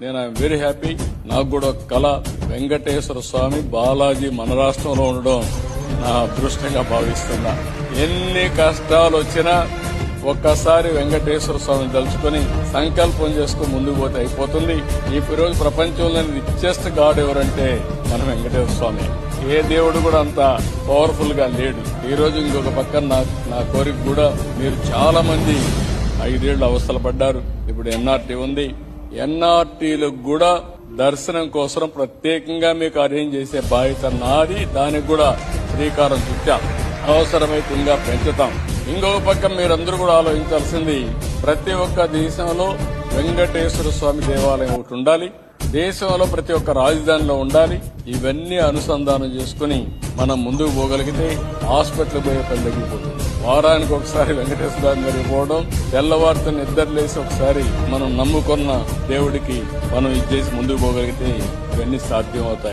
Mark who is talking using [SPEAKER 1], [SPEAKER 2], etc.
[SPEAKER 1] నేను I'm very happy. నాకు కూడా ఒక కళ, వెంకటేశ్వర స్వామి బాలాజీ మన రాష్ట్రంలో ఉండడం నా అదృష్టంగా భావిస్తున్నా. ఎన్ని కష్టాలు వచ్చినా ఒక్కసారి వెంకటేశ్వర స్వామిని తలుచుకుని సంకల్పం చేసుకుని ముందుకు పోతే అయిపోతుంది. ఈ రోజు ప్రపంచంలోని రిచెస్ట్ గాడ్ ఎవరంటే మన వెంకటేశ్వర స్వామి. ఏ దేవుడు కూడా అంత పవర్ఫుల్ గా లేడు. ఈ రోజు ఇంకొక పక్కన నా కోరిక కూడా, మీరు చాలా మంది 5 ఏళ్లు అవస్థలు పడ్డారు. ఇప్పుడు ఎన్ఆర్టీ ఉంది. ఎన్ఆర్టీలకు కూడా దర్శనం కోసం ప్రత్యేకంగా మీకు అరేంజ్ చేసే బాధ్యత నాది. దానికి కూడా శ్రీకారం చుట్టాం. అవసరమైతే ఇంకా పెంచుతాం. ఇంకొక పక్క మీరందరూ కూడా ఆలోచించాల్సింది, ప్రతి ఒక్క దేశంలో వెంకటేశ్వర స్వామి దేవాలయం ఒకటి ఉండాలి. దేశంలో ప్రతి ఒక్క రాజధానిలో ఉండాలి. ఇవన్నీ అనుసంధానం చేసుకుని మనం ముందుకు పోగలిగితే హాస్పిటల్ పోయే పని తగ్గిపోతుంది. వారానికి ఒకసారి వెంకటేశ్వర స్వామి దగ్గరికి పోవడం, తెల్లవారితో నిద్రలేసి ఒకసారి మనం నమ్ముకున్న దేవుడికి మనం ఇది చేసి ముందుకు పోగలిగితే ఇవన్నీ సాధ్యం అవుతాయి.